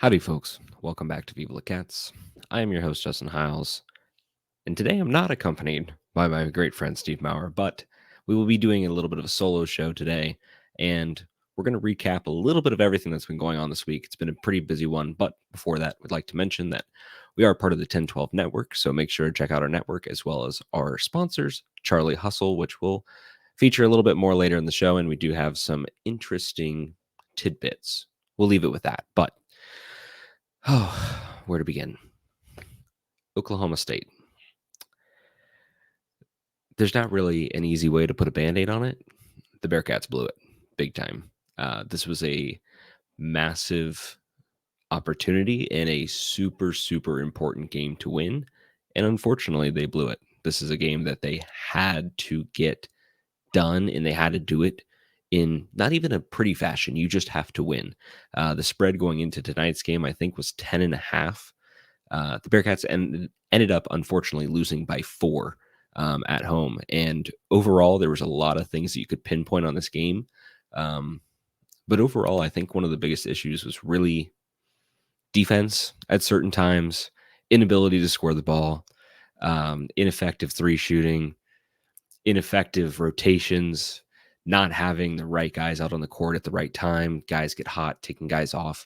Howdy, folks. Welcome back to Viva La Cats. I am your host, Justin Hiles, and today I'm not accompanied by my great friend, Steve Maurer, but we will be doing a little bit of a solo show today, and we're going to recap a little bit of everything that's been going on this week. It's been a pretty busy one, but before that, we'd like to mention that we are part of the 1012 network, so make sure to check out our network as well as our sponsors, Charlie Hustle, which will feature a little bit more later in the show, and we do have some interesting tidbits. We'll leave it with that, but oh, where to begin? Oklahoma State. There's not really an easy way to put a Band-Aid on it. The Bearcats blew it big time. This was a massive opportunity and a super, super important game to win. And unfortunately, they blew it. This is a game that they had to get done, and they had to do it in not even a pretty fashion. You just have to win. The spread going into tonight's game, I think, was 10.5. The Bearcats ended up, unfortunately, losing by 4 at home. And overall, there was a lot of things that you could pinpoint on this game. But overall, I think one of the biggest issues was really defense at certain times, inability to score the ball, ineffective 3 shooting, ineffective rotations, not having the right guys out on the court at the right time. Guys get hot, taking guys off.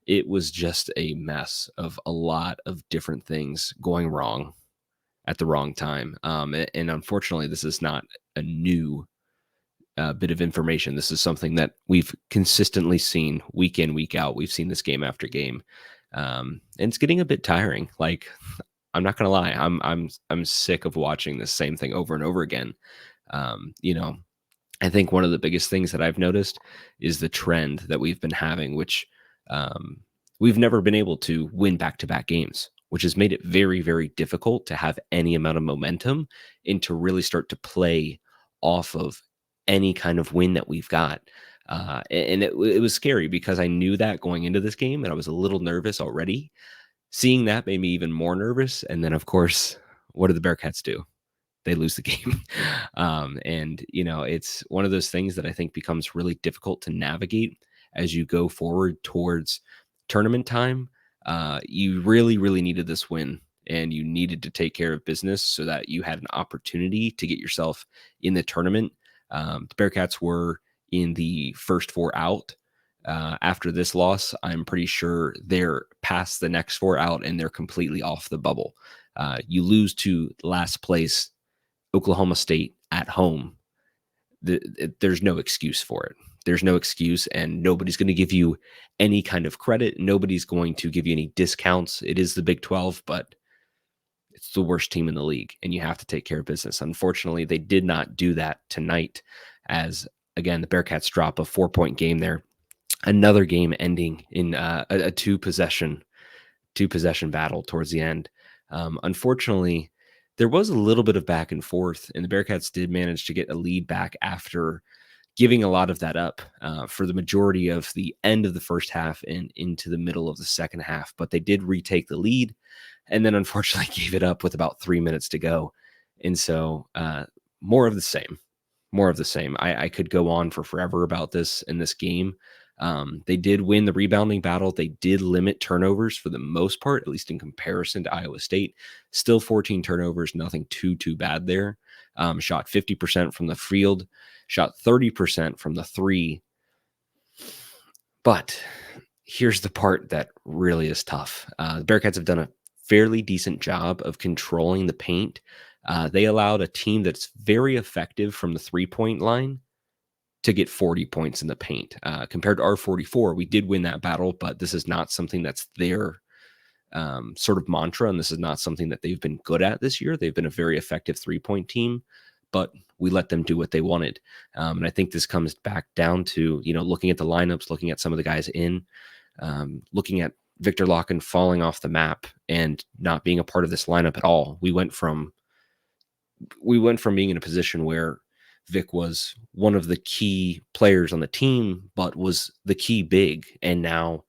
It was just a mess of a lot of different things going wrong at the wrong time. And unfortunately, this is not a new bit of information. This is something that we've consistently seen week in, week out. We've seen this game after game. And it's getting a bit tiring. Like, I'm not gonna lie, I'm sick of watching the same thing over and over again. I think one of the biggest things that I've noticed is the trend that we've been having, which we've never been able to win back-to-back games, which has made it very, very difficult to have any amount of momentum and to really start to play off of any kind of win that we've got. And it was scary because I knew that going into this game, and I was a little nervous already. Seeing that made me even more nervous. And then, of course, what do the Bearcats do? They lose the game. It's one of those things that I think becomes really difficult to navigate as you go forward towards tournament time. You really, really needed this win, and you needed to take care of business so that you had an opportunity to get yourself in the tournament. The Bearcats were in the first 4 out. After this loss, I'm pretty sure they're past the next 4 out and they're completely off the bubble. You lose to last place Oklahoma State at home. There's no excuse for it. There's no excuse, and nobody's going to give you any kind of credit. Nobody's going to give you any discounts. It is the Big 12, but it's the worst team in the league, and you have to take care of business. Unfortunately, they did not do that tonight, as, again, the Bearcats drop a 4-point game there. Another game ending in a two-possession battle towards the end. Unfortunately, there was a little bit of back and forth, and the Bearcats did manage to get a lead back after giving a lot of that up for the majority of the end of the first half and into the middle of the second half. But they did retake the lead, and then unfortunately gave it up with about 3 minutes to go. And so more of the same. I could go on for forever about this in this game. They did win the rebounding battle. They did limit turnovers for the most part, at least in comparison to Iowa State. Still 14 turnovers, nothing too bad there. Shot 50% from the field, shot 30% from the 3. But here's the part that really is tough. The Bearcats have done a fairly decent job of controlling the paint. They allowed a team that's very effective from the 3-point line to get 40 points in the paint. Compared to our 44, we did win that battle, but this is not something that's their sort of mantra, and this is not something that they've been good at this year. They've been a very effective 3-point team, but we let them do what they wanted. And I think this comes back down to, looking at the lineups, looking at some of the guys in, looking at Victor Locken falling off the map and not being a part of this lineup at all. We went from being in a position where Vic was one of the key players on the team, but was the key big, and now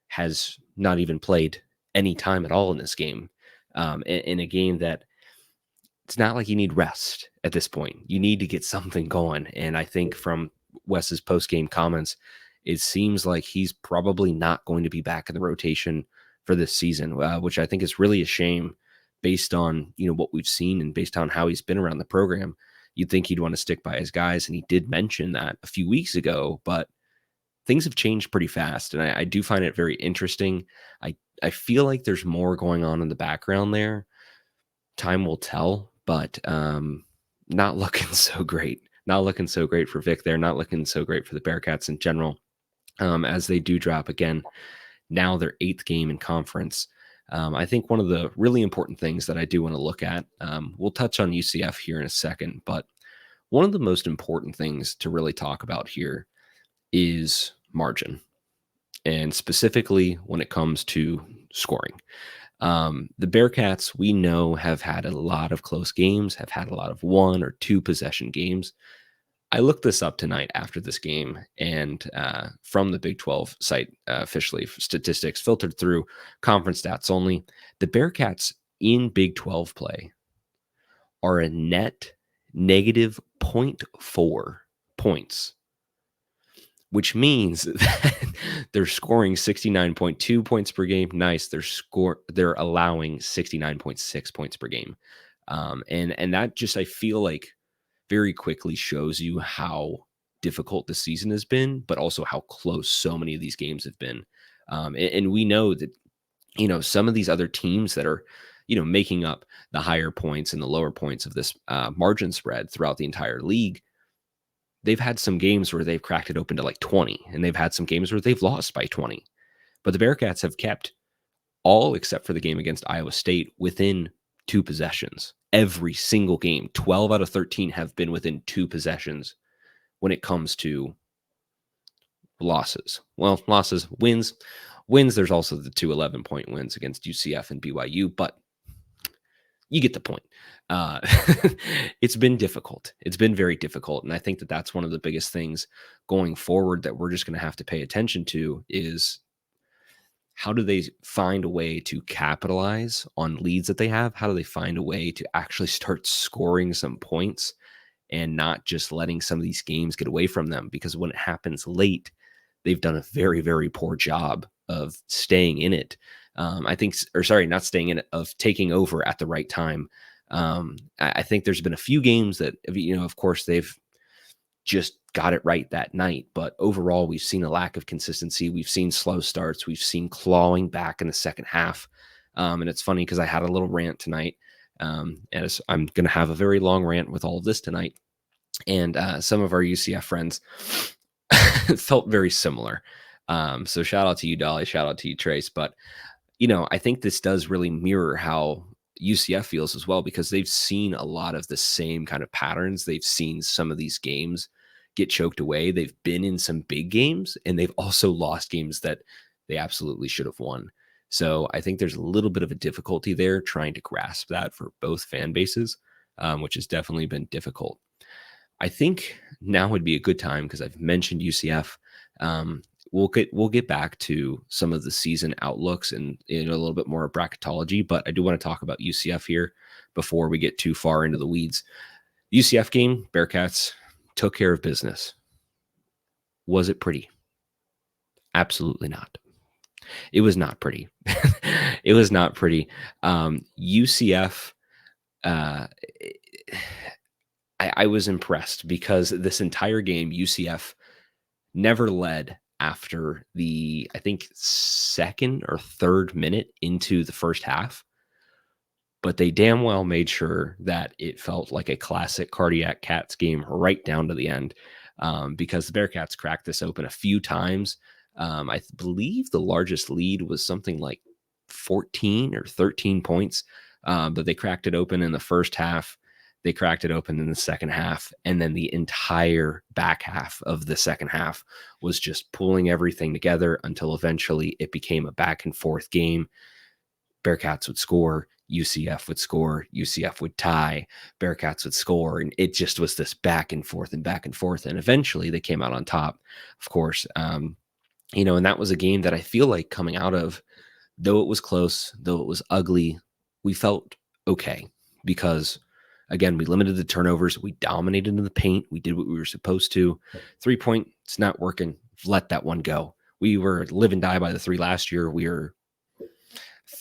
has not even played any time at all in this game. In a game that it's not like you need rest at this point. You need to get something going. And I think from Wes's post-game comments, it seems like he's probably not going to be back in the rotation for this season, which I think is really a shame based on, what we've seen and based on how he's been around the program. You'd think he'd want to stick by his guys, and he did mention that a few weeks ago, but things have changed pretty fast, and I do find it very interesting. I feel like there's more going on in the background there. Time will tell, but not looking so great. Not looking so great for Vic there. Not looking so great for the Bearcats in general, as they do drop again. Now their 8th game in conference. I think one of the really important things that I do want to look at, we'll touch on UCF here in a second, but one of the most important things to really talk about here is margin, and specifically when it comes to scoring. The Bearcats, we know, have had a lot of close games, have had a lot of 1 or 2 possession games. I looked this up tonight after this game, and from the Big 12 site, officially statistics filtered through conference stats only, the Bearcats in Big 12 play are a net negative 0.4 points, which means that they're scoring 69.2 points per game. Nice. They're allowing 69.6 points per game. And that just, I feel like, very quickly shows you how difficult the season has been, but also how close so many of these games have been. And we know that, some of these other teams that are, making up the higher points and the lower points of this margin spread throughout the entire league, they've had some games where they've cracked it open to like 20, and they've had some games where they've lost by 20. But the Bearcats have kept all except for the game against Iowa State within 2 possessions. Every single game, 12 out of 13 have been within 2 possessions when it comes to losses. Well, losses, wins. There's also the 2 11-point wins against UCF and BYU, but you get the point. It's been difficult. It's been very difficult. And I think that that's one of the biggest things going forward that we're just going to have to pay attention to is how do they find a way to capitalize on leads that they have? How do they find a way to actually start scoring some points and not just letting some of these games get away from them? Because when it happens late, they've done a very, very poor job of staying in it. Not staying in it, of taking over at the right time. I think there's been a few games that, of course, they've just got it right that night. But overall, we've seen a lack of consistency. We've seen slow starts. We've seen clawing back in the second half. And it's funny because I had a little rant tonight. As I'm going to have a very long rant with all of this tonight. And some of our UCF friends felt very similar. So shout out to you, Dolly. Shout out to you, Trace. But, I think this does really mirror how UCF feels as well, because they've seen a lot of the same kind of patterns. They've seen some of these games get choked away. They've been in some big games, and they've also lost games that they absolutely should have won. So I think there's a little bit of a difficulty there trying to grasp that for both fan bases, which has definitely been difficult. I think now would be a good time, because I've mentioned UCF. We'll get back to some of the season outlooks and in a little bit more bracketology, but I do want to talk about UCF here before we get too far into the weeds. UCF game, Bearcats took care of business. Was it pretty? Absolutely not. It was not pretty. It was not pretty. UCF, I was impressed because this entire game, UCF never led after the, I think, 2nd or 3rd minute into the first half. But they damn well made sure that it felt like a classic Cardiac Cats game right down to the end, because the Bearcats cracked this open a few times. I believe the largest lead was something like 14 or 13 points, but they cracked it open in the first half. They cracked it open in the second half, and then the entire back half of the second half was just pulling everything together until eventually it became a back and forth game. Bearcats would score, UCF would score, UCF would tie, Bearcats would score, and it just was this back and forth and back and forth. And eventually they came out on top, of course. And that was a game that I feel like coming out of, though it was close, though it was ugly, we felt okay because, again, we limited the turnovers. We dominated in the paint. We did what we were supposed to. 3-point, it's not working. let that one go. We were live and die by the 3 last year. We're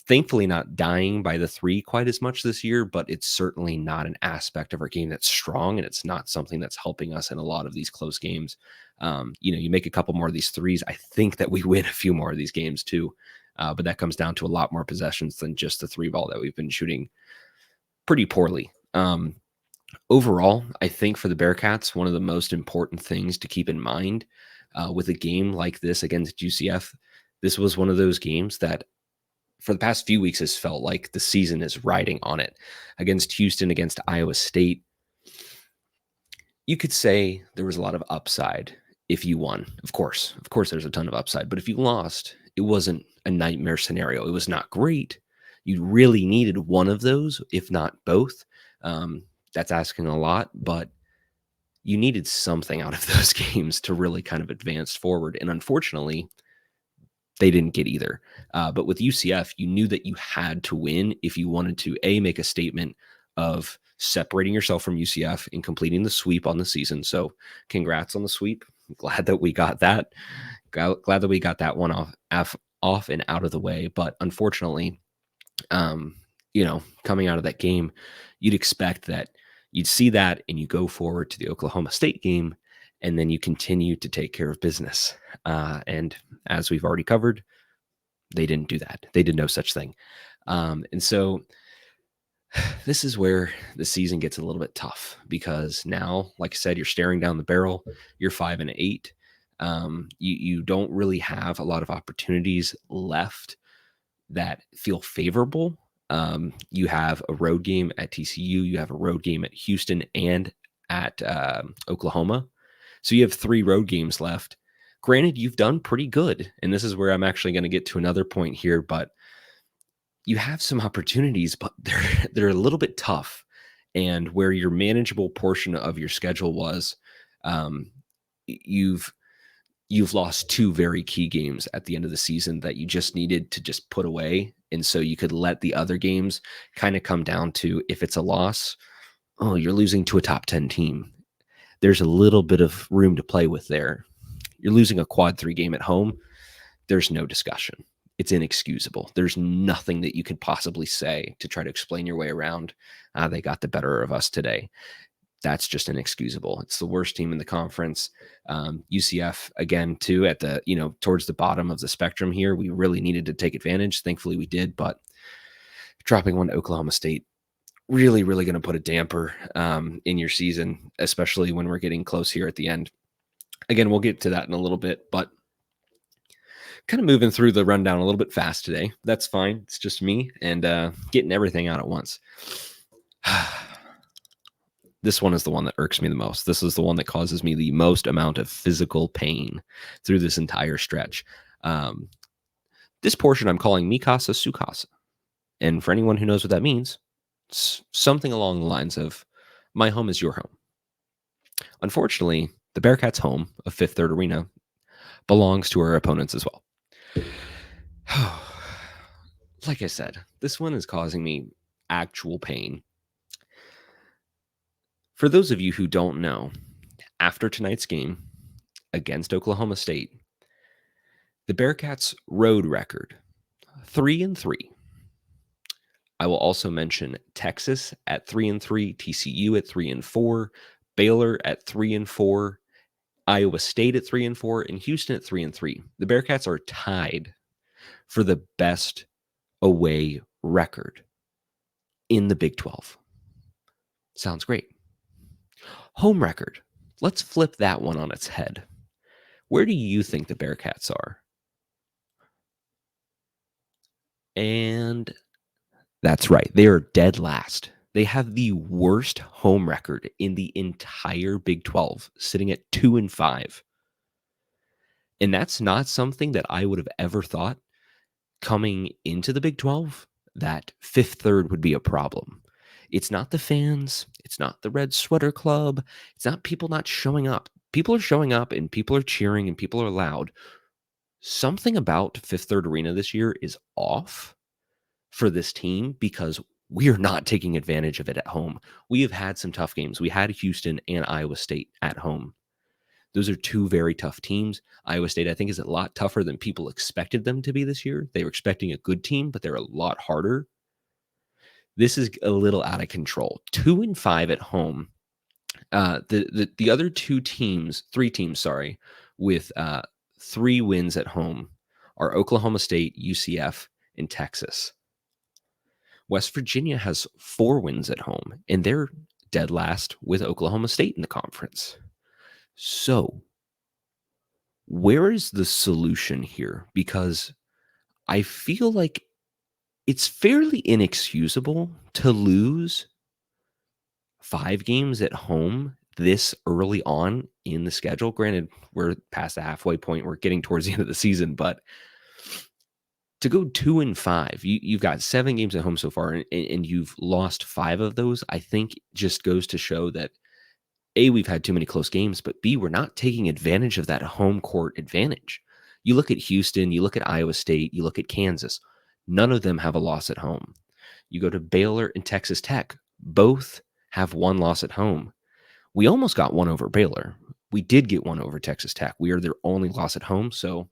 thankfully not dying by the 3 quite as much this year, but it's certainly not an aspect of our game that's strong, and it's not something that's helping us in a lot of these close games. You make a couple more of these threes, I think that we win a few more of these games too. But that comes down to a lot more possessions than just the 3 ball that we've been shooting pretty poorly. Overall, I think for the Bearcats, one of the most important things to keep in mind with a game like this against UCF, this was one of those games that for the past few weeks has felt like the season is riding on it. Against Houston, against Iowa State, you could say there was a lot of upside if you won. Of course, there's a ton of upside. But if you lost, it wasn't a nightmare scenario. It was not great. You really needed one of those, if not both. That's asking a lot, but you needed something out of those games to really kind of advance forward. And unfortunately, they didn't get either. But with UCF, you knew that you had to win if you wanted to, make a statement of separating yourself from UCF and completing the sweep on the season. So congrats on the sweep. Glad that we got that. Glad that we got that one off and out of the way. But unfortunately, coming out of that game, you'd expect that you'd see that and you go forward to the Oklahoma State game, and then you continue to take care of business. And as we've already covered, they didn't do that. They did no such thing. And so this is where the season gets a little bit tough because now, like I said, you're staring down the barrel. You're 5-8. You don't really have a lot of opportunities left that feel favorable. You have a road game at TCU. You have a road game at Houston and at Oklahoma. So you have 3 road games left. Granted, you've done pretty good. And this is where I'm actually going to get to another point here, but you have some opportunities, but they're a little bit tough. And where your manageable portion of your schedule was, you've lost 2 very key games at the end of the season that you just needed to just put away. And so you could let the other games kind of come down to, if it's a loss, oh, you're losing to a top 10 team. There's a little bit of room to play with there. You're losing a quad 3 game at home. There's no discussion. It's inexcusable. There's nothing that you could possibly say to try to explain your way around. They got the better of us today. That's just inexcusable. It's the worst team in the conference. UCF, again, too, at the, towards the bottom of the spectrum here. We really needed to take advantage. Thankfully, we did. But dropping one to Oklahoma State, really, really going to put a damper in your season, especially when we're getting close here at the end. Again, we'll get to that in a little bit, but kind of moving through the rundown a little bit fast today. That's fine. It's just me and getting everything out at once. This one is the one that irks me the most. This is the one that causes me the most amount of physical pain through this entire stretch. This portion I'm calling Mi Casa, Su Casa. And for anyone who knows what that means, it's something along the lines of, my home is your home. Unfortunately, the Bearcats' home of Fifth Third Arena belongs to our opponents as well. Like I said, this one is causing me actual pain. For those of you who don't know, after tonight's game against Oklahoma State, the Bearcats' road record, 3-3. I will also mention Texas at 3-3, TCU at 3-4, Baylor at 3-4, Iowa State at 3-4, and Houston at 3-3. The Bearcats are tied for the best away record in the Big 12. Sounds great. Home record. Let's flip that one on its head. Where do you think the Bearcats are? And that's right. They are dead last. They have the worst home record in the entire Big 12, sitting at 2-5. And that's not something that I would have ever thought coming into the Big 12, that Fifth Third would be a problem. It's not the fans. It's not the Red Sweater Club. It's not people not showing up. People are showing up and people are cheering and people are loud. Something about Fifth Third Arena this year is off for this team because we are not taking advantage of it at home. We have had some tough games. We had Houston and Iowa State at home. Those are two very tough teams. Iowa State, I think, is a lot tougher than people expected them to be this year. They were expecting a good team, but they're a lot harder. This is a little out of control. 2-5 at home. The other three teams, sorry, with 3 wins at home are Oklahoma State, UCF, and Texas. West Virginia has 4 wins at home, and they're dead last with Oklahoma State in the conference. So, where is the solution here? Because I feel like it's fairly inexcusable to lose 5 games at home this early on in the schedule. Granted, we're past the halfway point. We're getting towards the end of the season, but to go 2-5, you've got 7 games at home so far, and you've lost 5 of those, I think just goes to show that A, we've had too many close games, but B, we're not taking advantage of that home court advantage. You look at Houston, you look at Iowa State, you look at Kansas. None of them have a loss at home. You go to Baylor and Texas Tech. Both have 1 loss at home. We almost got one over Baylor. We did get one over Texas Tech. We are their only loss at home, so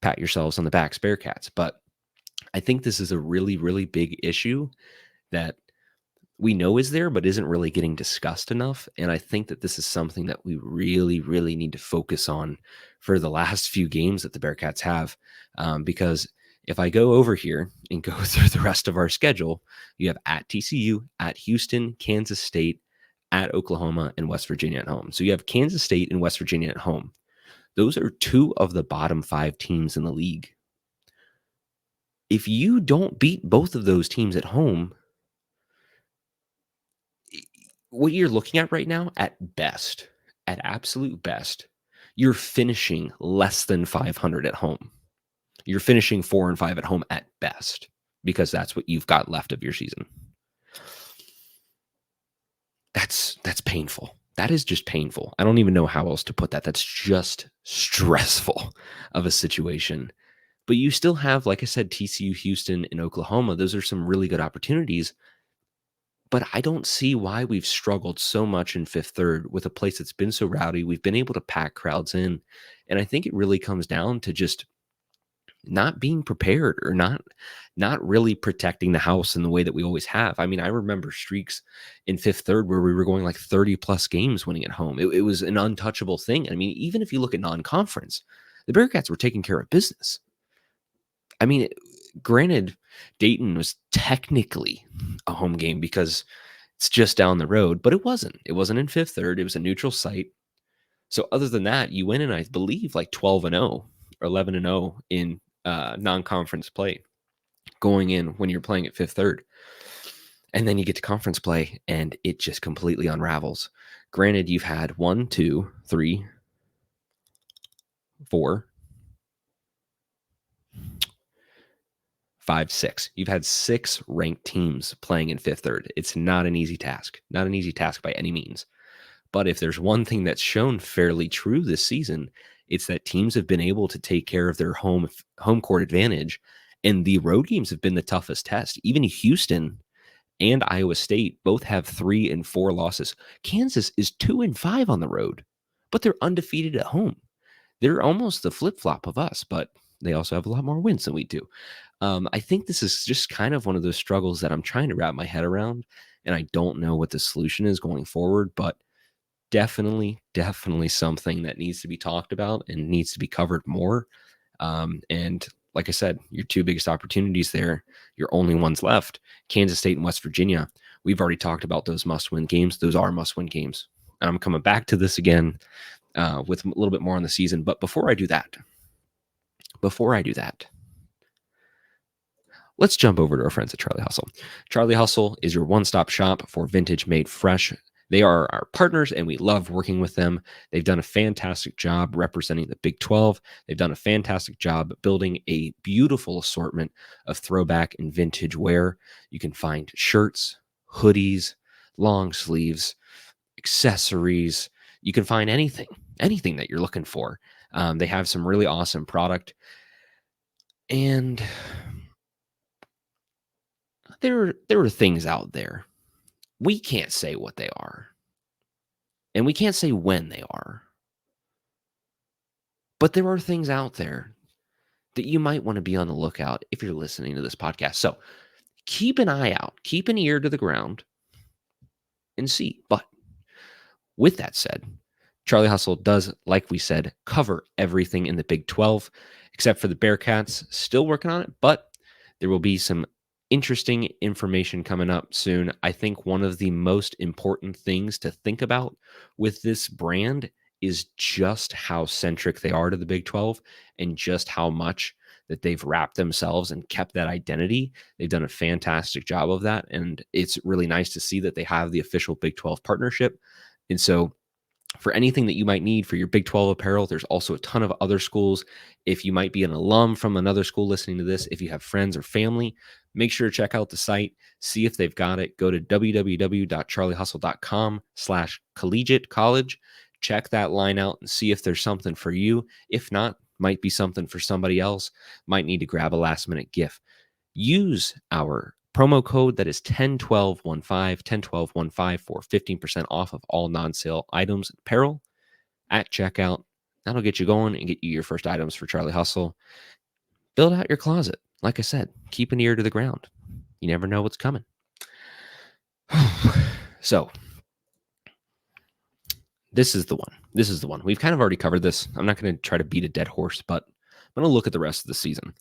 pat yourselves on the backs, Bearcats. But I think this is a really, really big issue that we know is there, but isn't really getting discussed enough. And I think that this is something that we really, really need to focus on for the last few games that the Bearcats have. Because if I go over here and go through the rest of our schedule, you have at TCU, at Houston, Kansas State, at Oklahoma, and West Virginia at home. So you have Kansas State and West Virginia at home. Those are 2 of the bottom 5 teams in the league. If you don't beat both of those teams at home, what you're looking at right now, at absolute best, you're finishing less than 500 at home. You're finishing 4-5 at home at best, because that's what you've got left of your season. That's painful. That is just painful. I don't even know how else to put that. That's just stressful of a situation. But you still have, like I said, TCU, Houston, and Oklahoma. Those are some really good opportunities. But I don't see why we've struggled so much in Fifth Third with a place that's been so rowdy. We've been able to pack crowds in. And I think it really comes down to just not being prepared, or not really protecting the house in the way that we always have. I mean, I remember streaks in Fifth Third where we were going like 30 plus games winning at home. It was an untouchable thing. I mean, even if you look at non-conference, the Bearcats were taking care of business. I mean, granted, Dayton was technically a home game because it's just down the road, but it wasn't. It wasn't in Fifth Third. It was a neutral site. So other than that, you went in, I believe, like 12-0 or 11-0 in non-conference play going in when you're playing at Fifth Third. And then you get to conference play and it just completely unravels. Granted, you've had 1, 2, 3, 4, 5, 6. You've had 6 ranked teams playing in Fifth Third. It's not an easy task. Not an easy task by any means. But if there's one thing that's shown fairly true this season, it's that teams have been able to take care of their home court advantage, and the road games have been the toughest test. Even Houston and Iowa State both have 3 and 4 losses. Kansas is 2-5 on the road, but they're undefeated at home. They're almost the flip-flop of us, but they also have a lot more wins than we do. I think this is just kind of one of those struggles that I'm trying to wrap my head around, and I don't know what the solution is going forward, but definitely something that needs to be talked about and needs to be covered more. And like I said, your 2 biggest opportunities there, your only ones left, Kansas State and West Virginia. We've already talked about those must-win games. Those are must-win games. And I'm coming back to this again with a little bit more on the season. But before I do that, let's jump over to our friends at Charlie Hustle. Charlie Hustle is your one-stop shop for vintage made fresh. They are our partners, and we love working with them. They've done a fantastic job representing the Big 12. They've done a fantastic job building a beautiful assortment of throwback and vintage wear. You can find shirts, hoodies, long sleeves, accessories. You can find anything that you're looking for. They have some really awesome product. And there are things out there. We can't say what they are. And we can't say when they are. But there are things out there that you might want to be on the lookout if you're listening to this podcast. So keep an eye out, keep an ear to the ground and see. But with that said, Charlie Hustle does, like we said, cover everything in the Big 12, except for the Bearcats. Still working on it, but there will be some interesting information coming up soon. I think one of the most important things to think about with this brand is just how centric they are to the Big 12 and just how much that they've wrapped themselves and kept that identity. They've done a fantastic job of that. And it's really nice to see that they have the official Big 12 partnership. And so for anything that you might need for your Big 12 apparel, there's also a ton of other schools. If you might be an alum from another school listening to this, if you have friends or family, make sure to check out the site, see if they've got it. Go to www.charliehustle.com/collegiate college. Check that line out and see if there's something for you. If not, might be something for somebody else. Might need to grab a last minute gift. Use our promo code that is 101215 for 15% off of all non-sale items and apparel at checkout. That'll get you going and get you your first items for Charlie Hustle. Build out your closet. Like I said, keep an ear to the ground. You never know what's coming. So this is the one. This is the one. We've kind of already covered this. I'm not going to try to beat a dead horse, but I'm going to look at the rest of the season.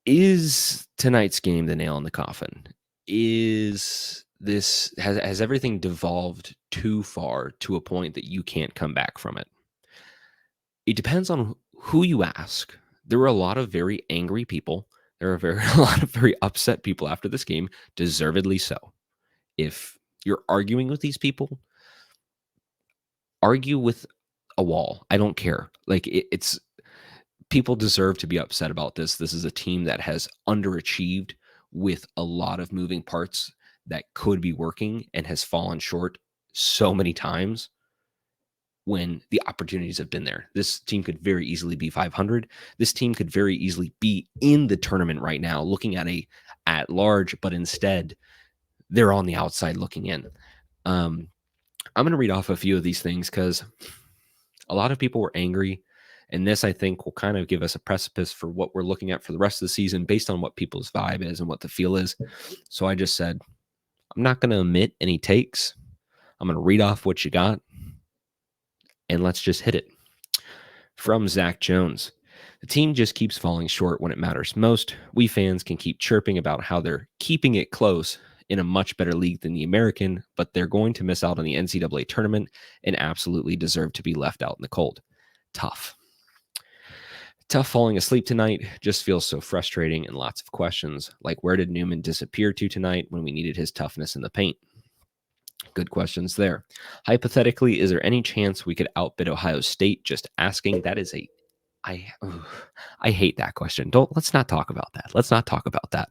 Is tonight's game the nail in the coffin? Has everything devolved too far to a point that you can't come back from it? It depends on who you ask. There were a lot of very angry people. There are a lot of very upset people after this game, deservedly so. If you're arguing with these people, argue with a wall. I don't care. Like it's people deserve to be upset about this. This is a team that has underachieved with a lot of moving parts that could be working and has fallen short so many times when the opportunities have been there. This team could very easily be 500. This team could very easily be in the tournament right now, looking at large, but instead they're on the outside looking in. I'm going to read off a few of these things because a lot of people were angry. And this, I think, will kind of give us a precipice for what we're looking at for the rest of the season based on what people's vibe is and what the feel is. So I just said, I'm not going to omit any takes. I'm going to read off what you got, and let's just hit it. From Zach Jones, the team just keeps falling short when it matters most. We fans can keep chirping about how they're keeping it close in a much better league than the American, but they're going to miss out on the NCAA tournament and absolutely deserve to be left out in the cold. Tough falling asleep tonight. Just feels so frustrating and lots of questions like, where did Newman disappear to tonight when we needed his toughness in the paint? Good questions there. Hypothetically, is there any chance we could outbid Ohio State? Just asking. That is I hate that question. Let's not talk about that. Let's not talk about that.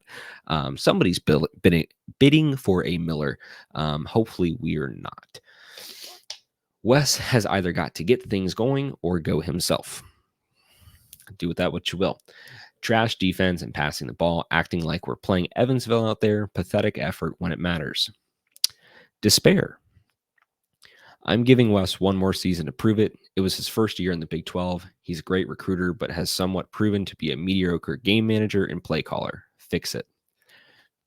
Somebody's bidding for a Miller. Hopefully we are not. Wes has either got to get things going or go himself. Do with that what you will. Trash defense and passing the ball, acting like we're playing Evansville out there. Pathetic effort when it matters. Despair. I'm giving Wes one more season to prove it. It was his first year in the Big 12. He's a great recruiter, but has somewhat proven to be a mediocre game manager and play caller. Fix it.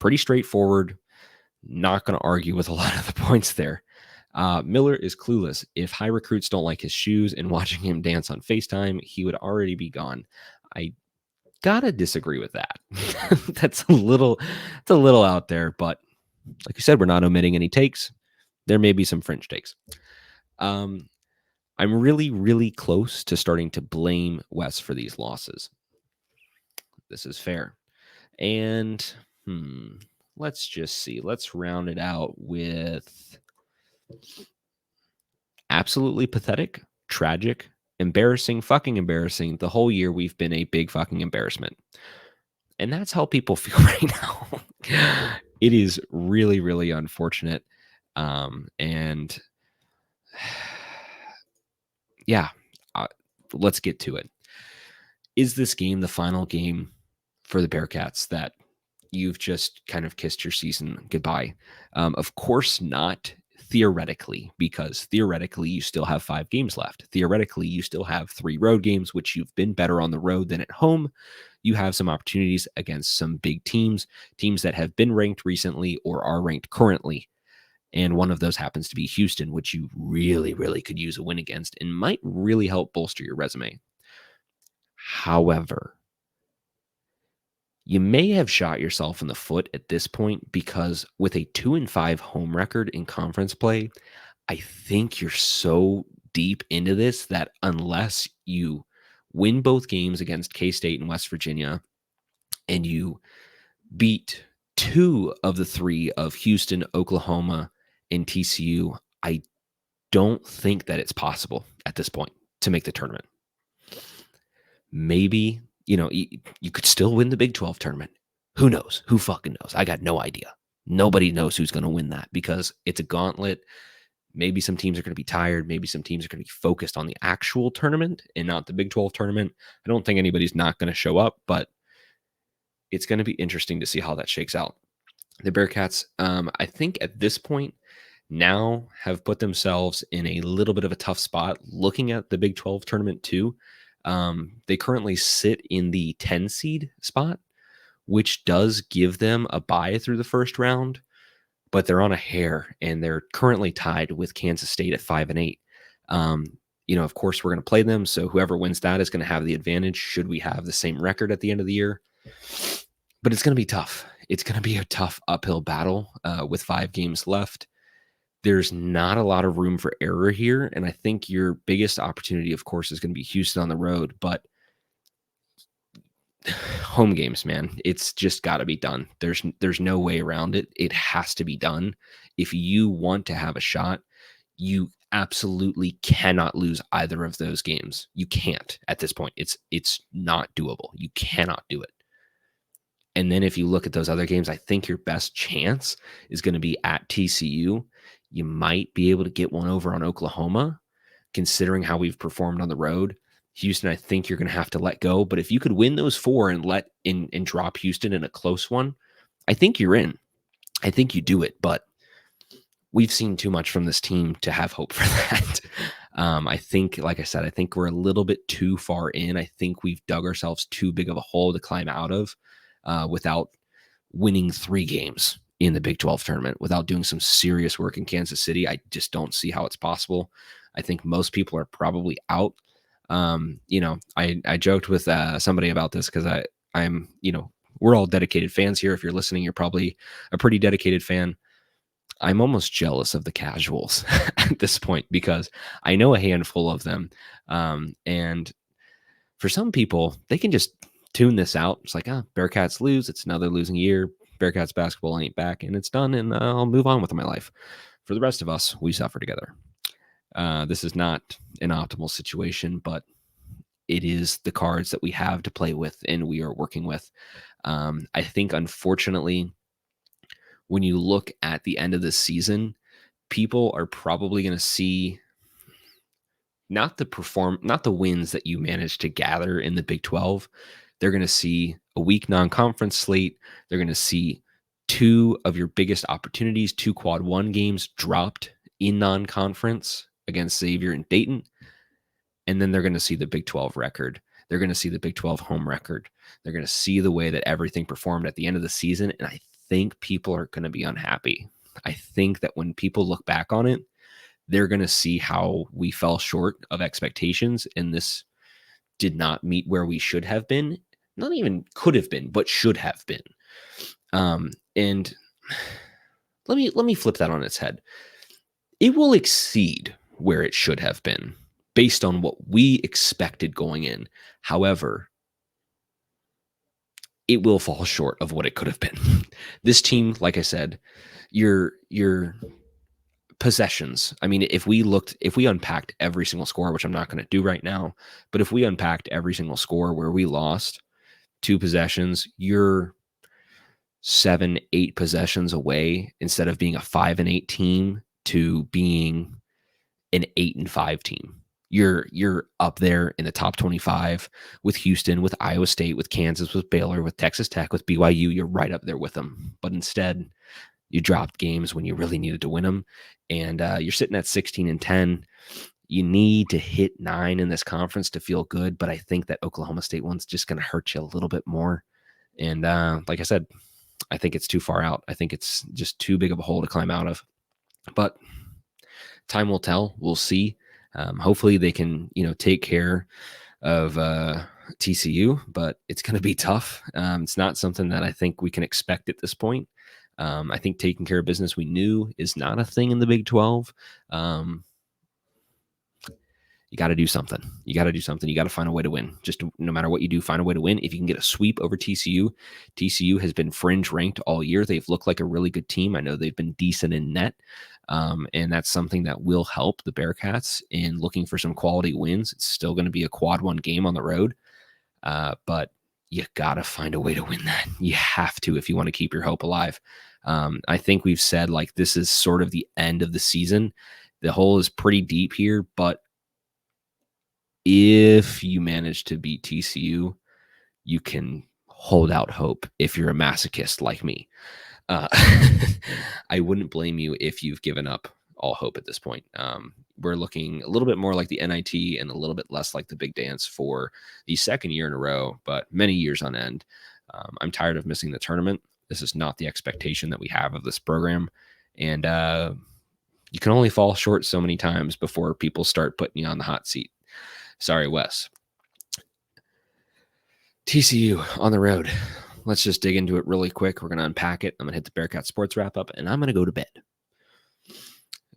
Pretty straightforward. Not going to argue with a lot of the points there. Miller is clueless. If high recruits don't like his shoes and watching him dance on FaceTime, he would already be gone. I gotta disagree with that. It's a little out there, but like you said, we're not omitting any takes. There may be some fringe takes. I'm really, really close to starting to blame Wes for these losses. This is fair. And let's just see. Let's round it out with absolutely pathetic, tragic, embarrassing, fucking embarrassing. The whole year we've been a big fucking embarrassment. And that's how people feel right now. It is really, really unfortunate. And yeah, let's get to it. Is this game the final game for the Bearcats that you've just kind of kissed your season goodbye? Of course not. theoretically, because theoretically you still have 5 games left. Theoretically, you still have 3 road games, which you've been better on the road than at home. You have some opportunities against some big teams that have been ranked recently or are ranked currently. And one of those happens to be Houston, which you really, really could use a win against and might really help bolster your resume. However, you may have shot yourself in the foot at this point because with a 2-5 home record in conference play, I think you're so deep into this that unless you win both games against K-State and West Virginia and you beat 2 of the 3 of Houston, Oklahoma, and TCU, I don't think that it's possible at this point to make the tournament. Maybe, you could still win the Big 12 tournament. Who knows? Who fucking knows? I got no idea. Nobody knows who's going to win that because it's a gauntlet. Maybe some teams are going to be tired. Maybe some teams are going to be focused on the actual tournament and not the Big 12 tournament. I don't think anybody's not going to show up, but it's going to be interesting to see how that shakes out. The Bearcats, I think at this point now have put themselves in a little bit of a tough spot looking at the Big 12 tournament too. They currently sit in the 10 seed spot, which does give them a bye through the first round, but they're on a hair and they're currently tied with Kansas State at 5-8. Of course we're going to play them. So whoever wins that is going to have the advantage should we have the same record at the end of the year, but it's going to be tough. It's going to be a tough uphill battle with 5 games left. There's not a lot of room for error here. And I think your biggest opportunity, of course, is going to be Houston on the road, but home games, man, it's just got to be done. There's no way around it. It has to be done. If you want to have a shot, you absolutely cannot lose either of those games. You can't at this point. It's not doable. You cannot do it. And then if you look at those other games, I think your best chance is going to be at TCU. You might be able to get one over on Oklahoma, considering how we've performed on the road. Houston, I think you're going to have to let go. But if you could win those 4 and drop Houston in a close one, I think you're in. I think you do it. But we've seen too much from this team to have hope for that. I think, like I said, I think we're a little bit too far in. I think we've dug ourselves too big of a hole to climb out of without winning 3 games in the Big 12 tournament, without doing some serious work in Kansas City. I just don't see how it's possible. I think most people are probably out. I joked with somebody about this because I'm, we're all dedicated fans here. If you're listening, you're probably a pretty dedicated fan. I'm almost jealous of the casuals at this point because I know a handful of them. And for some people, they can just tune this out. It's like, Bearcats lose. It's another losing year. Bearcats basketball ain't back and it's done. And I'll move on with my life. For the rest of us, we suffer together. This is not an optimal situation, but it is the cards that we have to play with and we are working with. I think, unfortunately, when you look at the end of the season, people are probably going to see not the wins that you managed to gather in the Big 12. They're going to see a weak non-conference slate. They're going to see 2 of your biggest opportunities, 2 quad 1 games dropped in non-conference against Xavier and Dayton. And then they're going to see the Big 12 record. They're going to see the Big 12 home record. They're going to see the way that everything performed at the end of the season. And I think people are going to be unhappy. I think that when people look back on it, they're going to see how we fell short of expectations. And this did not meet where we should have been. Not even could have been, but should have been. And let me flip that on its head. It will exceed where it should have been based on what we expected going in. However, it will fall short of what it could have been. This team, like I said, your possessions. I mean, if we unpacked every single score, which I'm not going to do right now, but if we unpacked every single score where we lost 2 possessions, you're 7-8 possessions away instead of being a 5-8 team to being an 8-5 team. You're up there in the top 25 with Houston, with Iowa State, with Kansas, with Baylor, with Texas Tech, with BYU. You're right up there with them. But instead, You dropped games when you really needed to win them, and you're sitting at 16-10. You need to hit 9 in this conference to feel good, but I think that Oklahoma State one's just going to hurt you a little bit more. And like I said, I think it's too far out. I think it's just too big of a hole to climb out of. But time will tell. We'll see. Hopefully they can, take care of TCU, but it's going to be tough. It's not something that I think we can expect at this point. I think taking care of business we knew is not a thing in the Big 12. You got to do something. You got to find a way to win. Just no matter what you do, find a way to win. If you can get a sweep over TCU has been fringe ranked all year. They've looked like a really good team. I know they've been decent in net. And that's something that will help the Bearcats in looking for some quality wins. It's still going to be a quad 1 game on the road. But you got to find a way to win that. You have to if you want to keep your hope alive. I think we've said like this is sort of the end of the season. The hole is pretty deep here, but if you manage to beat TCU, you can hold out hope if you're a masochist like me. I wouldn't blame you if you've given up all hope at this point. We're looking a little bit more like the NIT and a little bit less like the Big Dance for the second year in a row, but many years on end. I'm tired of missing the tournament. This is not the expectation that we have of this program. And you can only fall short so many times before people start putting you on the hot seat. Sorry, Wes. TCU on the road. Let's just dig into it really quick. We're going to unpack it. I'm going to hit the Bearcats Sports Wrapup, and I'm going to go to bed.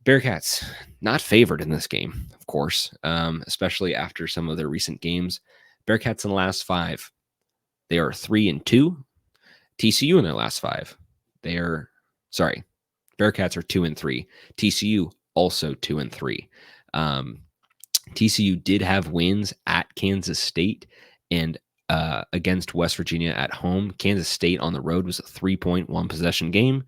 Bearcats, not favored in this game, of course, especially after some of their recent games. Bearcats in the last 5, they are 3-2. TCU in their last 5, Bearcats are 2-3. TCU also 2-3. TCU did have wins at Kansas State and against West Virginia at home. Kansas State on the road was a 3-point, 1-possession game.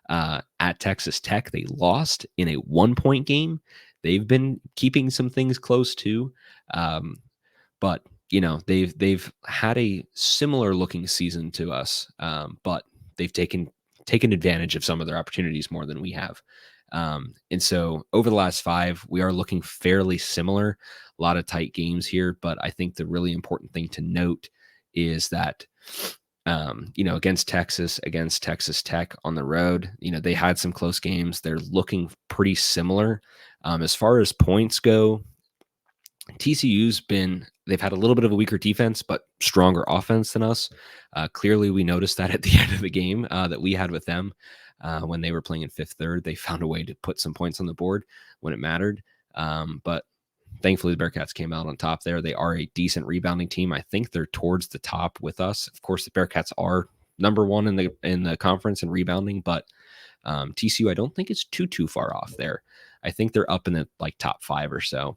At Texas Tech, they lost in a 1-point game. They've been keeping some things close too. But they've had a similar looking season to us, but they've taken advantage of some of their opportunities more than we have. And so over the last 5, we are looking fairly similar. A lot of tight games here, but I think the really important thing to note is that, against Texas Tech on the road, they had some close games. They're looking pretty similar. As far as points go, they've had a little bit of a weaker defense, but stronger offense than us. Clearly, we noticed that at the end of the game that we had with them when they were playing in 5th, 3rd. They found a way to put some points on the board when it mattered. But thankfully, the Bearcats came out on top there. They are a decent rebounding team. I think they're towards the top with us. Of course, the Bearcats are number 1 in the conference in rebounding, but TCU I don't think is too far off there. I think they're up in the top 5 or so.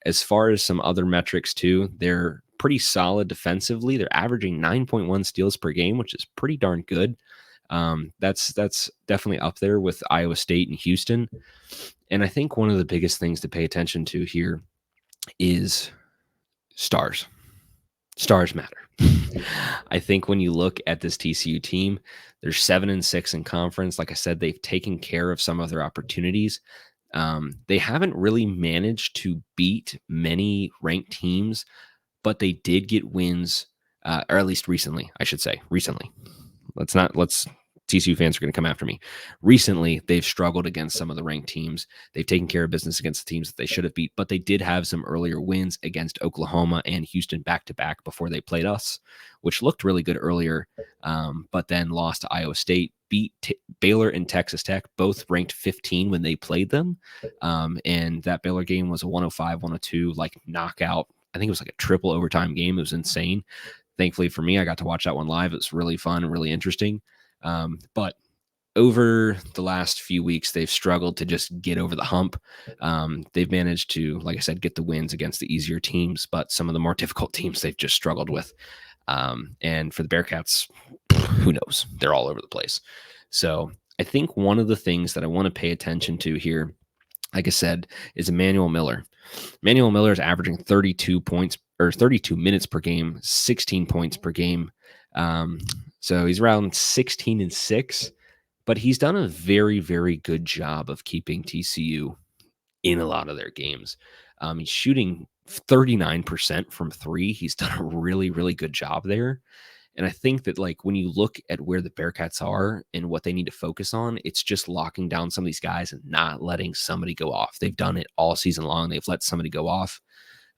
As far as some other metrics too, they're pretty solid defensively. They're averaging 9.1 steals per game, which is pretty darn good. That's definitely up there with Iowa State and Houston. And I think one of the biggest things to pay attention to here is stars. Stars matter. I think when you look at this TCU team, they're 7-6 in conference. Like I said, they've taken care of some of their opportunities. They haven't really managed to beat many ranked teams, but they did get wins, or at least recently, I should say. Recently. TCU fans are going to come after me. Recently, they've struggled against some of the ranked teams. They've taken care of business against the teams that they should have beat, but they did have some earlier wins against Oklahoma and Houston back-to-back before they played us, which looked really good earlier, but then lost to Iowa State, beat Baylor and Texas Tech, both ranked 15 when they played them. And that Baylor game was a 105-102 knockout. I think it was a triple overtime game. It was insane. Thankfully for me, I got to watch that one live. It was really fun and really interesting. But over the last few weeks, they've struggled to just get over the hump. They've managed to, like I said, get the wins against the easier teams, but some of the more difficult teams they've just struggled with. And for the Bearcats, who knows? They're all over the place. So I think one of the things that I want to pay attention to here, like I said, is Emmanuel Miller. Emmanuel Miller is averaging 32 minutes per game, 16 points per game. So he's around 16-6, but he's done a very, very good job of keeping TCU in a lot of their games. He's shooting 39% from three. He's done a really, really good job there. And I think that, like, when you look at where the Bearcats are and what they need to focus on, it's just locking down some of these guys and not letting somebody go off. They've done it all season long. They've let somebody go off.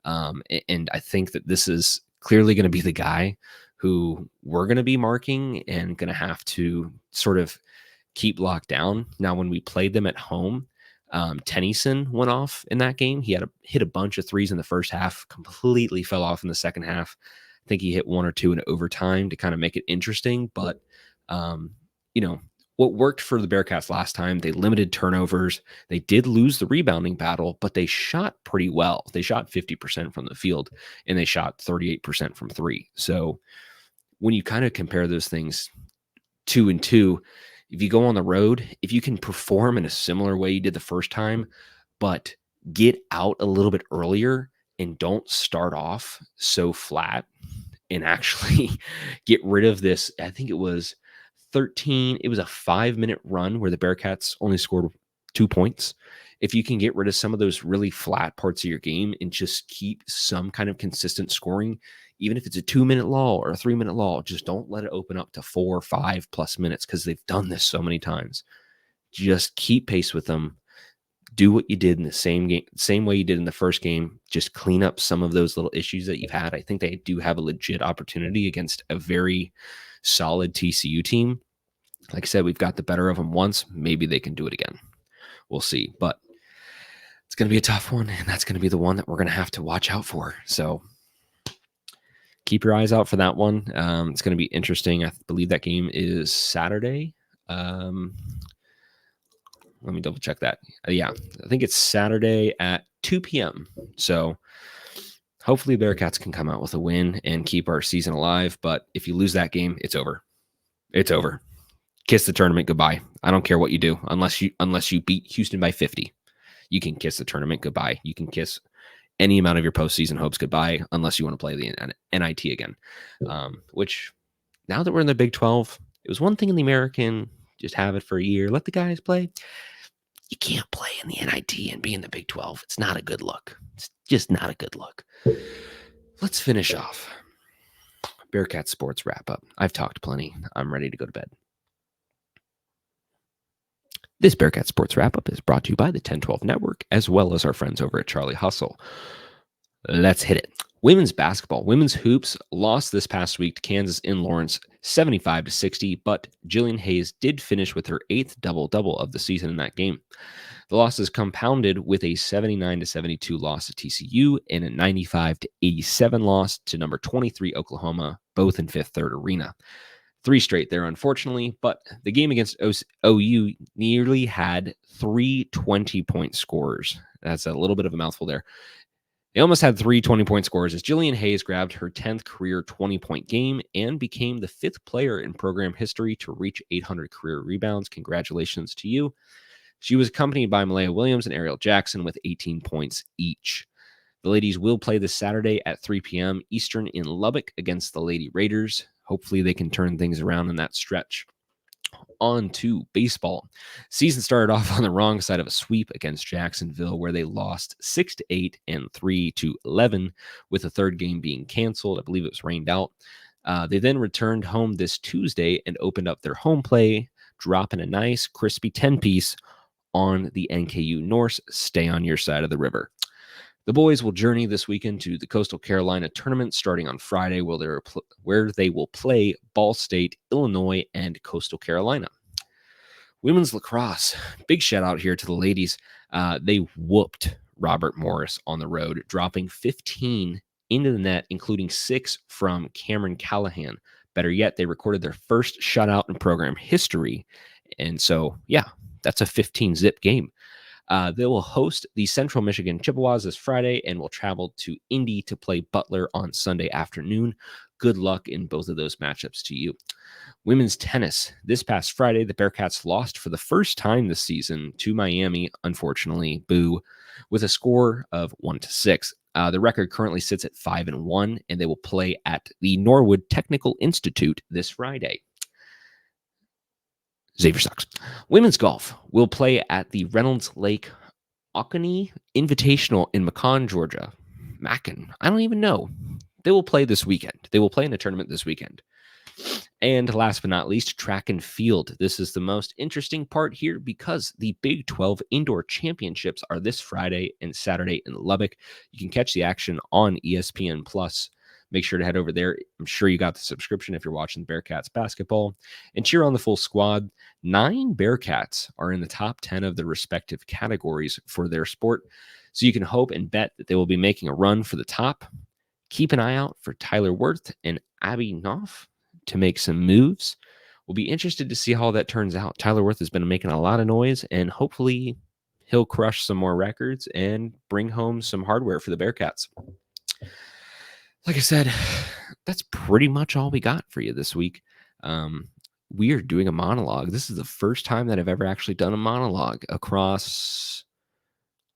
And I think that this is clearly going to be the guy who we're going to be marking and going to have to sort of keep locked down. Now, when we played them at home, Tennyson went off in that game. He had hit a bunch of threes in the first half, completely fell off in the second half. I think he hit one or two in overtime to kind of make it interesting. But, what worked for the Bearcats last time, they limited turnovers. They did lose the rebounding battle, but they shot pretty well. They shot 50% from the field, and they shot 38% from three. So when you kind of compare those things 2 and 2, if you go on the road, if you can perform in a similar way you did the first time, but get out a little bit earlier and don't start off so flat and actually get rid of this, I think it was a 5-minute run where the Bearcats only scored 2 points. If you can get rid of some of those really flat parts of your game and just keep some kind of consistent scoring, even if it's a 2-minute lull or a 3-minute lull, just don't let it open up to 4 or 5+ minutes, because they've done this so many times. Just keep pace with them. Do what you did in the same way you did in the first game. Just clean up some of those little issues that you've had. I think they do have a legit opportunity against a very solid TCU team. Like I said, we've got the better of them once. Maybe they can do it again. We'll see. But it's going to be a tough one, and that's going to be the one that we're going to have to watch out for. So keep your eyes out for that one. It's going to be interesting. I believe that game is Saturday. Let me double check that. Yeah, I think it's Saturday at 2 p.m. So hopefully Bearcats can come out with a win and keep our season alive. But if you lose that game, it's over. It's over. Kiss the tournament goodbye. I don't care what you do, unless you beat Houston by 50. You can kiss the tournament goodbye. You can kiss any amount of your postseason hopes goodbye, unless you want to play the NIT again. Which, now that we're in the Big 12, it was one thing in the American, just have it for a year, let the guys play. You can't play in the NIT and be in the Big 12. It's not a good look. It's just not a good look. Let's finish off. Bearcats Sports Wrap-Up. I've talked plenty. I'm ready to go to bed. This Bearcats Sports Wrap-Up is brought to you by the 1012 Network, as well as our friends over at Charlie Hustle. Let's hit it. Women's basketball. Women's hoops lost this past week to Kansas in Lawrence, 75-60, but Jillian Hayes did finish with her 8th double-double of the season in that game. The losses compounded with a 79-72 loss to TCU and a 95-87 loss to number 23 Oklahoma, both in Fifth Third Arena. 3 straight there, unfortunately, but the game against OU nearly had 3 20-point scorers. That's a little bit of a mouthful there. They almost had 3 20-point scores as Jillian Hayes grabbed her 10th career 20-point game and became the 5th player in program history to reach 800 career rebounds. Congratulations to you. She was accompanied by Malaya Williams and Ariel Jackson with 18 points each. The ladies will play this Saturday at 3 p.m. Eastern in Lubbock against the Lady Raiders. Hopefully they can turn things around in that stretch. On to baseball. Season started off on the wrong side of a sweep against Jacksonville, where they lost 6-8 and 3-11, with the third game being canceled. I believe it was rained out. They then returned home this Tuesday and opened up their home play, dropping a nice crispy 10-piece on the NKU Norse. Stay on your side of the river. The boys will journey this weekend to the Coastal Carolina tournament starting on Friday, where they will play Ball State, Illinois, and Coastal Carolina. Women's lacrosse. Big shout out here to the ladies. They whooped Robert Morris on the road, dropping 15 into the net, including 6 from Cameron Callahan. Better yet, they recorded their first shutout in program history. And so, yeah, that's a 15-zip game. They will host the Central Michigan Chippewas this Friday and will travel to Indy to play Butler on Sunday afternoon. Good luck in both of those matchups to you. Women's tennis. This past Friday, the Bearcats lost for the first time this season to Miami, unfortunately, boo, with a score of 1-6. The record currently sits at 5-1, and they will play at the Norwood Technical Institute this Friday. Xavier sucks. Women's golf will play at the Reynolds Lake Oconee Invitational in Macon, Georgia. Macon. I don't even know. They will play this weekend. They will play in a tournament this weekend. And last but not least, track and field. This is the most interesting part here because the Big 12 Indoor Championships are this Friday and Saturday in Lubbock. You can catch the action on ESPN Plus. Make sure to head over there. I'm sure you got the subscription if you're watching Bearcats basketball. And cheer on the full squad. 9 Bearcats are in the top 10 of their respective categories for their sport. So you can hope and bet that they will be making a run for the top. Keep an eye out for Tyler Worth and Abby Knopf to make some moves. We'll be interested to see how that turns out. Tyler Worth has been making a lot of noise, and hopefully he'll crush some more records and bring home some hardware for the Bearcats. Like I said, that's pretty much all we got for you this week. We are doing a monologue. This is the first time that I've ever actually done a monologue across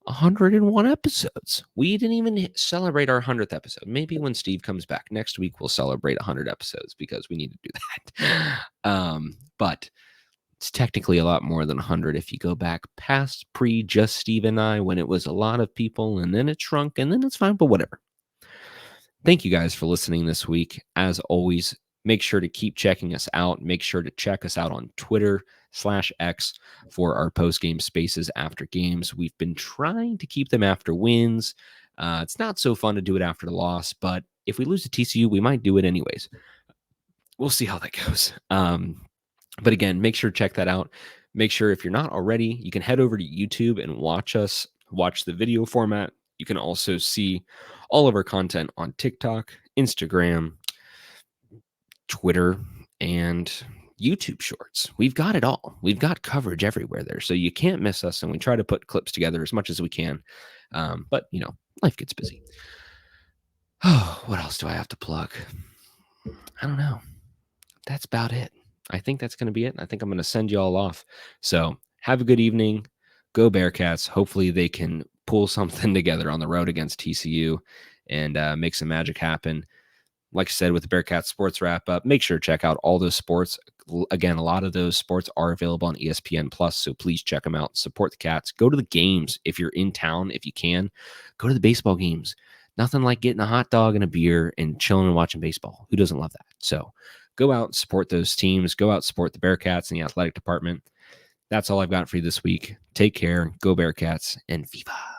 101 episodes. We didn't even celebrate our 100th episode. Maybe when Steve comes back next week, we'll celebrate 100 episodes because we need to do that. But it's technically a lot more than 100 if you go back past just Steve and I when it was a lot of people and then it shrunk and then it's fine, but whatever. Thank you guys for listening this week. As always, make sure to keep checking us out. Make sure to check us out on Twitter/X for our post-game spaces after games. We've been trying to keep them after wins. It's not so fun to do it after the loss, but if we lose to TCU, we might do it anyways. We'll see how that goes. But again, make sure to check that out. Make sure if you're not already, you can head over to YouTube and watch the video format. You can also see all of our content on TikTok, Instagram, Twitter, and YouTube shorts. We've got it all. We've got coverage everywhere there. So you can't miss us. And we try to put clips together as much as we can. But, life gets busy. Oh, what else do I have to plug? I don't know. That's about it. I think that's going to be it. I think I'm going to send you all off. So have a good evening. Go Bearcats. Hopefully they can pull something together on the road against TCU and make some magic happen. Like I said, with the Bearcats Sports Wrap-Up, make sure to check out all those sports. Again, a lot of those sports are available on ESPN Plus, so please check them out. Support the Cats. Go to the games if you're in town, if you can. Go to the baseball games. Nothing like getting a hot dog and a beer and chilling and watching baseball. Who doesn't love that? So go out, support those teams. Go out, support the Bearcats in the athletic department. That's all I've got for you this week. Take care. Go Bearcats, and Viva!